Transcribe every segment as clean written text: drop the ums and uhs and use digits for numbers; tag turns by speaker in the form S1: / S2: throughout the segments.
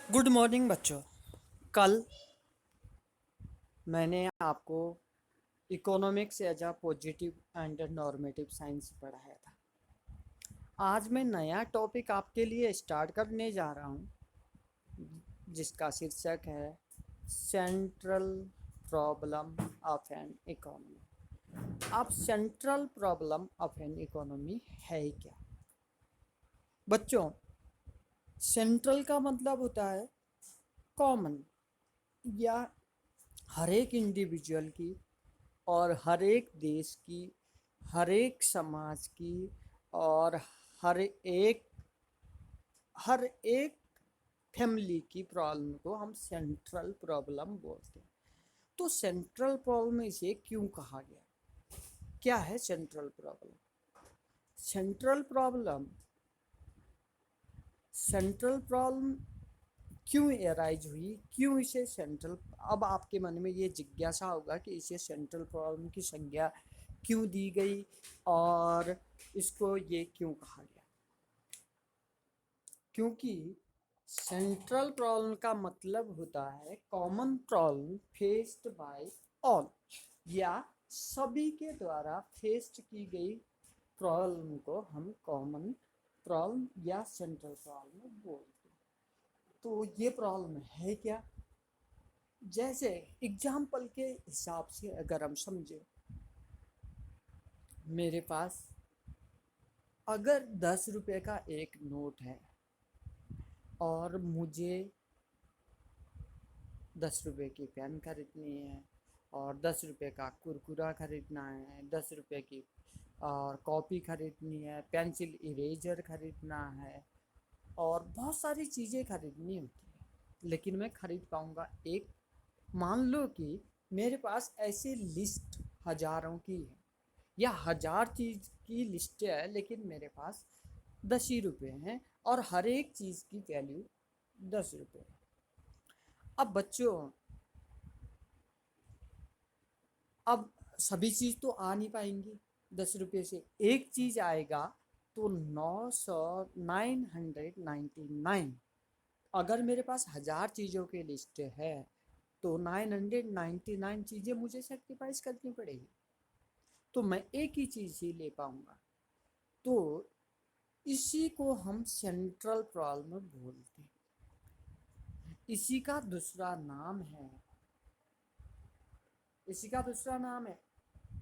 S1: Good morning बच्चों। कल मैंने आपको economics as a positive and normative science पढ़ाया था। आज मैं नया टॉपिक आपके लिए स्टार्ट करने जा रहा हूँ, जिसका शीर्षक है central problem of an economy. अब central problem of an economy है क्या बच्चों? सेंट्रल का मतलब होता है कॉमन, या हर एक इंडिविजुअल की और हर एक देश की, हर एक समाज की और हर एक हर एक फैमिली की प्रॉब्लम को हम सेंट्रल प्रॉब्लम बोलते हैं। तो सेंट्रल प्रॉब्लम इसे क्यों कहा गया? क्या है central problem? Central problem central problem क्यों एराइज हुई, क्यों इसे सेंट्रल? अब आपके मन में ये जिज्ञासा होगा कि इसे सेंट्रल प्रॉब्लम की संज्ञा क्यों दी गई और इसको ये क्यों कहा गया। क्योंकि सेंट्रल प्रॉब्लम का मतलब होता है common problem faced by all, या सभी के द्वारा फेस्ड की गई प्रॉब्लम को हम कॉमन प्रॉब्लम या सेंट्रल प्रॉब्लम बोलते हैं। तो ये प्रॉब्लम है क्या? जैसे एग्जाम्पल के हिसाब से अगर हम समझे, मेरे पास अगर 10 रुपए का एक नोट है और मुझे 10 रुपए की पेन खरीदनी है और 10 रुपए का कुरकुरा खरीदना है, 10 रुपए की और कॉपी खरीदनी है, पेंसिल इरेजर खरीदना है और बहुत सारी चीज़ें खरीदनी होती है, लेकिन मैं खरीद पाऊँगा एक। मान लो कि मेरे पास ऐसी लिस्ट हजारों की है या 1000 चीज़ की लिस्ट है, लेकिन मेरे पास 10 ही रुपए हैं और हर एक चीज़ की वैल्यू 10 रुपए है। अब बच्चों, अब सभी चीज़ तो आ नहीं पाएंगी। 10 रुपये से एक चीज़ आएगा तो 999। अगर मेरे पास 1000 चीज़ों की लिस्ट है तो 999 चीज़ें मुझे सेक्रीफाइस करनी पड़ेगी, तो मैं एक ही चीज़ ही ले पाऊँगा। तो इसी को हम सेंट्रल प्रॉब्लम बोलते हैं। इसी का दूसरा नाम है इसी का दूसरा नाम है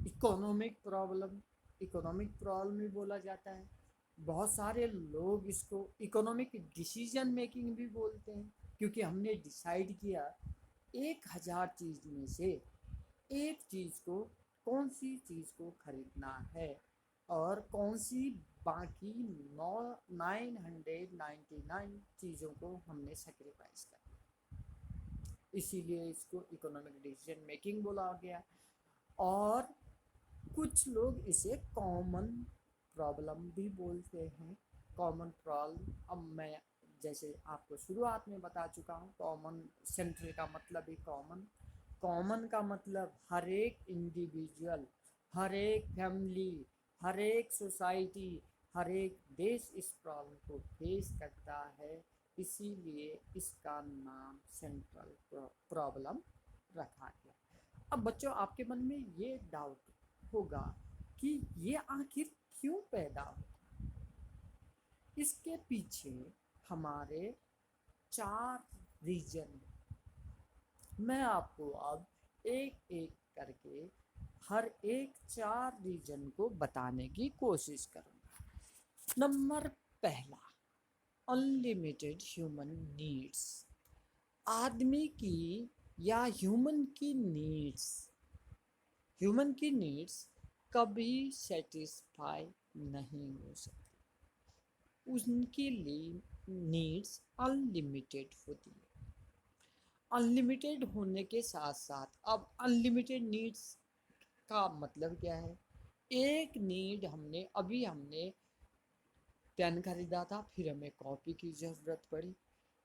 S1: इकोनॉमिक प्रॉब्लम। इकोनॉमिक प्रॉब्लम भी बोला जाता है। बहुत सारे लोग इसको इकोनॉमिक डिसीजन मेकिंग भी बोलते हैं, क्योंकि हमने डिसाइड किया 1000 चीज़ में से एक चीज़ को, कौन सी चीज़ को खरीदना है और कौन सी बाकी 999 चीज़ों को हमने सेक्रीफाइस कर, इसीलिए इसको इकोनॉमिक डिसीजन मेकिंग बोला गया। और कुछ लोग इसे कॉमन प्रॉब्लम भी बोलते हैं। कॉमन प्रॉब्लम, अब मैं जैसे आपको शुरुआत में बता चुका हूँ, कॉमन सेंट्रल का मतलब ही कॉमन। कॉमन का मतलब हर एक इंडिविजुअल, हर एक फैमिली, हर एक सोसाइटी, हर एक देश इस प्रॉब्लम को फेस करता है, इसीलिए इसका नाम सेंट्रल प्रॉब्लम रखा गया। अब बच्चों, आपके मन में ये डाउट होगा कि ये आखिर क्यों पैदा होता है। इसके पीछे हमारे 4 रीजन, मैं आपको अब एक एक करके हर एक 4 रीजन को बताने की कोशिश करूँगा। नंबर पहला, अनलिमिटेड ह्यूमन नीड्स। आदमी की या ह्यूमन की नीड्स कभी सेटिस्फाई नहीं हो सकती। उनकी नीड्स अनलिमिटेड होती है। अनलिमिटेड होने के साथ साथ, अब अनलिमिटेड नीड्स का मतलब क्या है? एक नीड, हमने पेन खरीदा था, फिर हमें कॉपी की ज़रूरत पड़ी,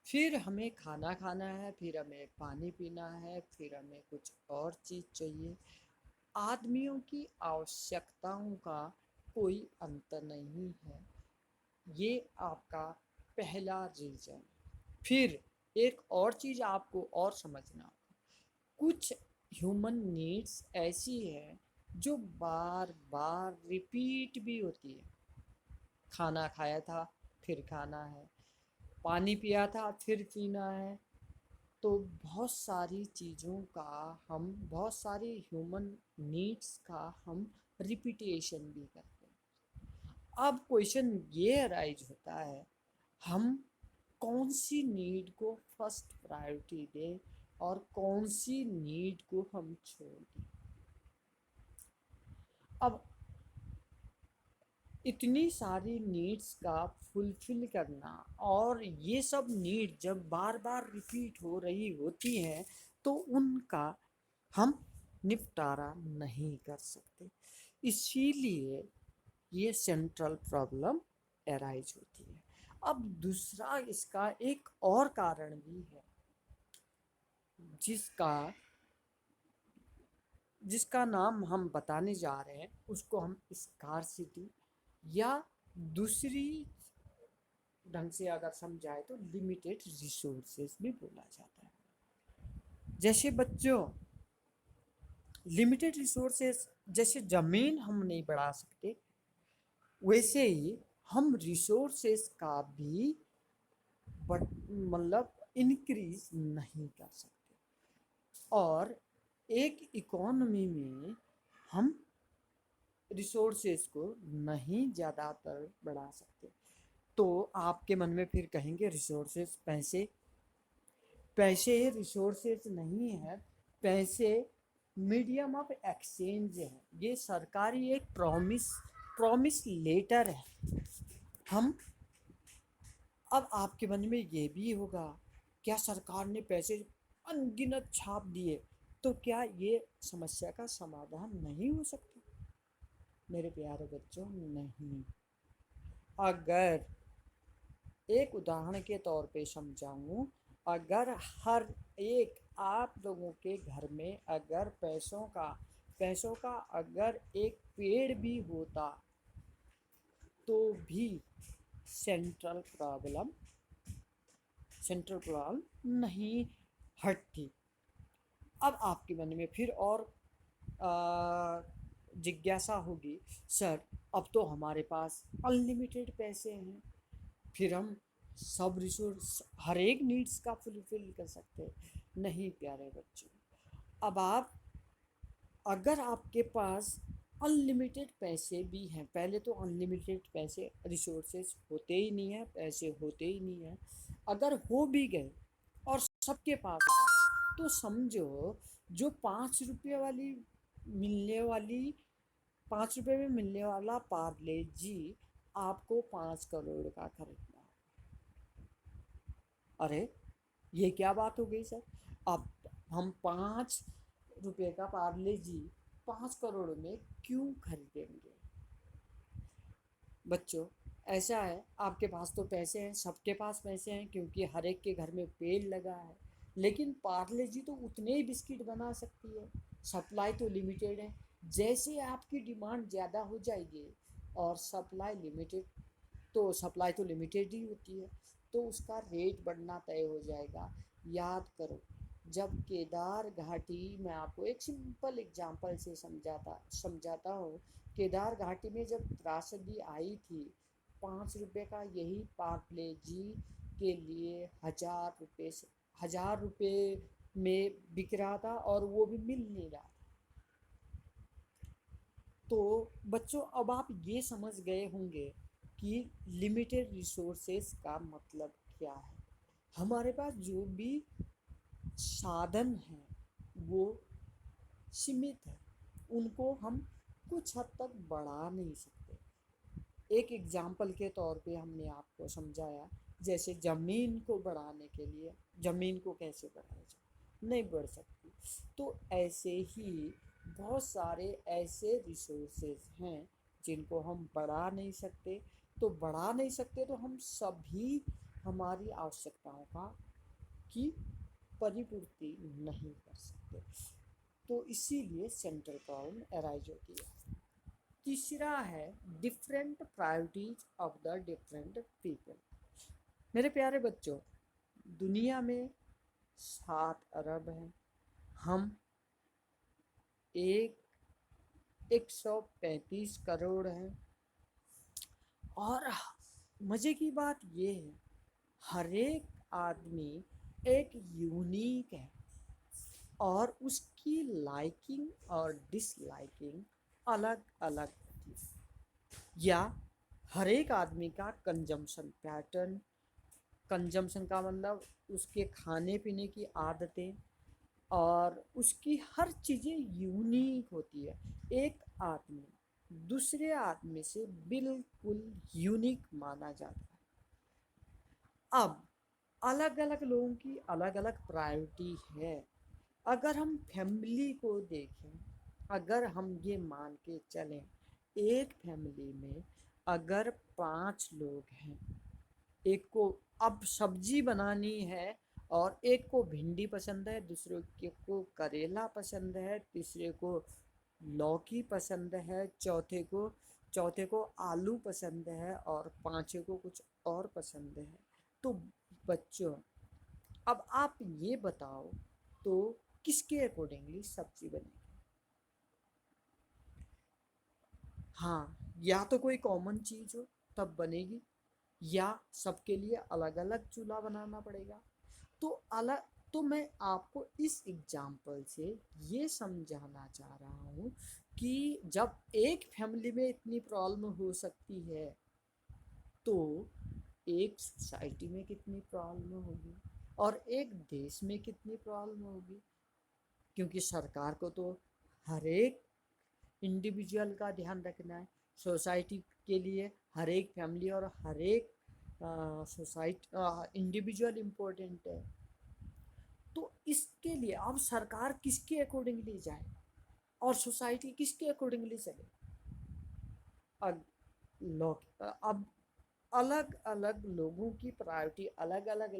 S1: फिर हमें खाना खाना है, फिर हमें पानी पीना है, फिर हमें कुछ और चीज़ चाहिए। आदमियों की आवश्यकताओं का कोई अंत नहीं है। ये आपका पहला रीज़न। फिर एक और चीज़ आपको और समझना होगा, कुछ ह्यूमन नीड्स ऐसी है जो बार बार रिपीट भी होती है। खाना खाया था फिर खाना है, पानी पिया था फिर पीना है। तो बहुत सारी चीज़ों का हम, बहुत सारी ह्यूमन नीड्स का हम रिपीटेशन भी करते हैं। अब क्वेश्चन ये अराइज होता है, हम कौन सी नीड को फर्स्ट प्रायोरिटी दें और कौन सी नीड को हम छोड़ दें। अब इतनी सारी नीड्स का फुलफिल करना, और ये सब नीड जब बार बार रिपीट हो रही होती हैं तो उनका हम निपटारा नहीं कर सकते। इसीलिए ये सेंट्रल प्रॉब्लम एराइज होती है। अब दूसरा इसका एक और कारण भी है, जिसका जिसका नाम हम बताने जा रहे हैं, उसको हम स्कार्सिटी या दूसरी ढंग से अगर समझाए तो लिमिटेड रिसोर्सेज भी बोला जाता है। जैसे बच्चों, लिमिटेड रिसोर्सेज, जैसे ज़मीन हम नहीं बढ़ा सकते, वैसे ही हम रिसोर्सेज का भी मतलब इंक्रीज नहीं कर सकते। और एक इकोनॉमी में हम रिसोर्सेज को नहीं ज़्यादातर बढ़ा सकते। तो आपके मन में फिर कहेंगे रिसोर्सेज, पैसे, पैसे रिसोर्सेज नहीं है, पैसे मीडियम ऑफ एक्सचेंज है। ये सरकारी एक प्रॉमिस लेटर है। हम, अब आपके मन में ये भी होगा, क्या सरकार ने पैसे अनगिनत छाप दिए तो क्या ये समस्या का समाधान नहीं हो सकता? मेरे प्यारे बच्चों, नहीं। अगर एक उदाहरण के तौर पे समझाऊं, अगर हर एक आप लोगों के घर में अगर पैसों का अगर एक पेड़ भी होता तो भी सेंट्रल प्रॉब्लम नहीं हटती। अब आपके मन में फिर और जिज्ञासा होगी, सर अब तो हमारे पास अनलिमिटेड पैसे हैं, फिर हम सब रिसोर्स हर एक नीड्स का फुलफिल कर सकते हैं। नहीं प्यारे बच्चों, अब आप, अगर आपके पास अनलिमिटेड पैसे भी हैं, पहले तो अनलिमिटेड पैसे रिसोर्सेज होते ही नहीं है, पैसे होते ही नहीं है। अगर हो भी गए और सबके पास है, तो समझो जो 5 रुपये वाली मिलने वाली 5 रुपये में मिलने वाला पार्ले जी आपको 5 करोड़ का खरीदना है। अरे ये क्या बात हो गई सर, अब हम 5 रुपये का पार्ले जी 5 करोड़ में क्यों खरीदेंगे? बच्चों, ऐसा है, आपके पास तो पैसे हैं, सबके पास पैसे हैं क्योंकि हर एक के घर में पेड़ लगा है, लेकिन पार्ले जी तो उतने ही बिस्किट बना सकती है, सप्लाई तो लिमिटेड है। जैसे आपकी डिमांड ज़्यादा हो जाएगी और सप्लाई तो लिमिटेड ही होती है, तो उसका रेट बढ़ना तय हो जाएगा। याद करो, जब केदार घाटी, मैं आपको एक सिंपल एग्जांपल से समझाता हूँ। केदार घाटी में जब त्रासदी आई थी, 5 रुपये का यही पार्ले जी के लिए 1000 रुपये में बिक रहा था और वो भी मिल नहीं रहा था। तो बच्चों, अब आप ये समझ गए होंगे कि लिमिटेड रिसोर्सेज का मतलब क्या है। हमारे पास जो भी साधन हैं वो सीमित है, उनको हम कुछ हद तक बढ़ा नहीं सकते। एक एग्जाम्पल के तौर पे हमने आपको समझाया, जैसे ज़मीन को बढ़ाने के लिए, ज़मीन को कैसे बढ़ाया जाए, नहीं बढ़ सकती। तो ऐसे ही बहुत सारे ऐसे रिसोर्सेज हैं जिनको हम बढ़ा नहीं सकते। तो हम सभी हमारी आवश्यकताओं का की परिपूर्ति नहीं कर सकते। तो इसीलिए सेंट्रल प्रॉब्लम अराइज होती है। तीसरा है different priorities of the different people. मेरे प्यारे बच्चों, दुनिया में 7 अरब हैं, हम एक 135 करोड़ हैं। और मज़े की बात ये है, हर एक आदमी एक यूनिक है और उसकी लाइकिंग और डिसलाइकिंग अलग अलग होती है। या हर एक आदमी का कंजम्पशन पैटर्न, कंजम्पशन का मतलब उसके खाने पीने की आदतें और उसकी हर चीज़ें यूनिक होती है। एक आदमी दूसरे आदमी से बिल्कुल यूनिक माना जाता है। अब अलग अलग लोगों की अलग अलग प्रायोरिटी है। अगर हम फैमिली को देखें, अगर हम ये मान के चलें, एक फैमिली में अगर 5 लोग हैं, एक को अब सब्जी बनानी है और एक को भिंडी पसंद है, दूसरे को करेला पसंद है, तीसरे को लौकी पसंद है, चौथे को आलू पसंद है और पांचवे को कुछ और पसंद है। तो बच्चों, अब आप ये बताओ, तो किसके अकॉर्डिंगली सब्जी बनेगी? हाँ, या तो कोई कॉमन चीज़ हो तब बनेगी, या सबके लिए अलग अलग चूल्हा बनाना पड़ेगा। तो अलग तो मैं आपको इस एग्जाम्पल से ये समझाना चाह रहा हूँ कि जब एक फैमिली में इतनी प्रॉब्लम हो सकती है, तो एक सोसाइटी में कितनी प्रॉब्लम होगी और एक देश में कितनी प्रॉब्लम होगी। क्योंकि सरकार को तो हर एक इंडिविजुअल का ध्यान रखना है। सोसाइटी के लिए हर एक फैमिली और हर एक सोसाइटी इंडिविजुअल इम्पोर्टेंट है। तो इसके लिए अब सरकार किसके अकॉर्डिंगली जाए और सोसाइटी किसके अकॉर्डिंगली चले? अब लोग अब अलग अलग लोगों की प्रायोरिटी अलग अलग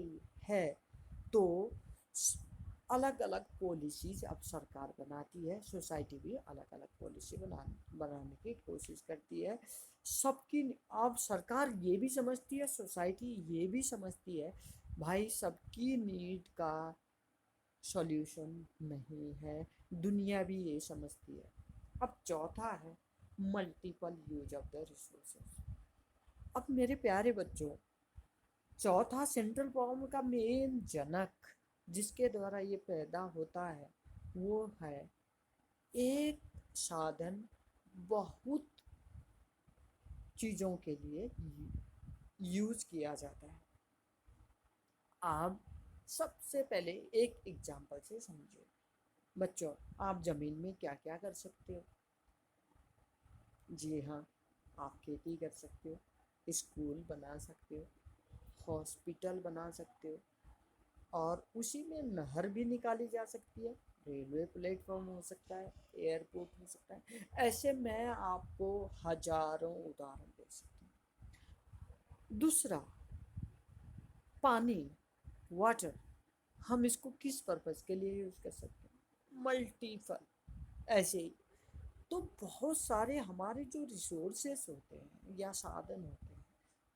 S1: है, तो अलग अलग पॉलिसीज अब सरकार बनाती है, सोसाइटी भी अलग अलग पॉलिसी बनाने की कोशिश करती है। सबकी अब सरकार ये भी समझती है, सोसाइटी ये भी समझती है, भाई सबकी नीड का सॉल्यूशन नहीं है, दुनिया भी ये समझती है। अब चौथा है multiple use of the resources. अब मेरे प्यारे बच्चों, चौथा सेंट्रल प्रॉब्लम का मेन जनक जिसके द्वारा ये पैदा होता है, वो है एक साधन बहुत चीज़ों के लिए यूज किया जाता है। आप सबसे पहले एक एग्जांपल से समझो। बच्चों, आप ज़मीन में क्या क्या कर सकते हो? जी हाँ, आप खेती कर सकते हो, स्कूल बना सकते हो, हॉस्पिटल बना सकते हो, और उसी में नहर भी निकाली जा सकती है, रेलवे प्लेटफॉर्म हो सकता है, एयरपोर्ट हो सकता है। ऐसे मैं आपको हजारों उदाहरण दे सकती हूँ। दूसरा, पानी, वाटर, हम इसको किस पर्पज़ के लिए यूज़ कर सकते हैं? मल्टीपल। ऐसे ही तो बहुत सारे हमारे जो रिसोर्सेस होते हैं या साधन होते हैं,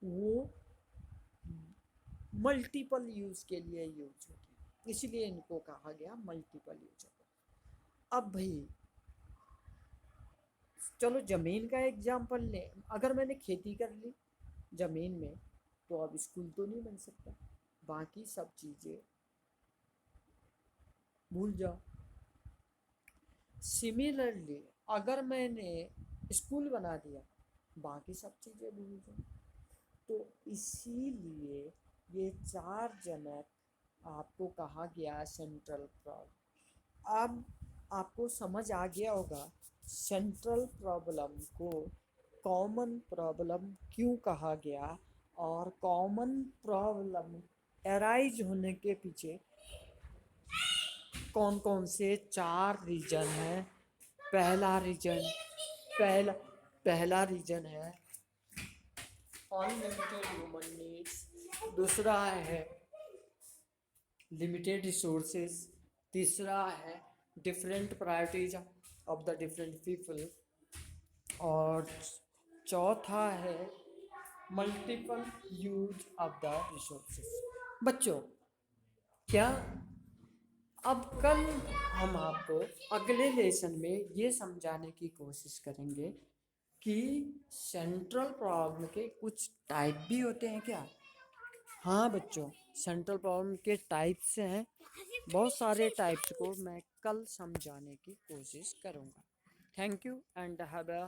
S1: वो मल्टीपल यूज़ के लिए यूज होते हैं, इसलिए इनको कहा गया मल्टीपल यूज। अब भाई चलो ज़मीन का एग्जाम्पल लें, अगर मैंने खेती कर ली ज़मीन में, तो अब स्कूल तो नहीं बन सकता, बाकी सब चीज़ें भूल जाओ। सिमिलरली अगर मैंने स्कूल बना दिया, बाकी सब चीज़ें भूल जाओ। तो इसीलिए ये 4 जनक आपको कहा गया सेंट्रल प्रॉब्लम। अब आपको समझ आ गया होगा सेंट्रल प्रॉब्लम को कॉमन प्रॉब्लम क्यों कहा गया, और कॉमन प्रॉब्लम एराइज होने के पीछे कौन कौन से 4 रीजन हैं। पहला रीजन पहला पहला रीजन है अनलिमिटेड ह्यूमन नीड्स, दूसरा है लिमिटेड रिसोर्सेज, तीसरा है different priorities of the different people, और चौथा है multiple use of the resources. बच्चों, क्या अब कल हम आपको अगले लेसन में ये समझाने की कोशिश करेंगे कि सेंट्रल प्रॉब्लम के कुछ टाइप भी होते हैं क्या। हाँ बच्चों, सेंट्रल प्रॉब्लम के टाइप्स हैं, बहुत सारे टाइप्स को मैं कल समझाने की कोशिश करूँगा। Thank you and have a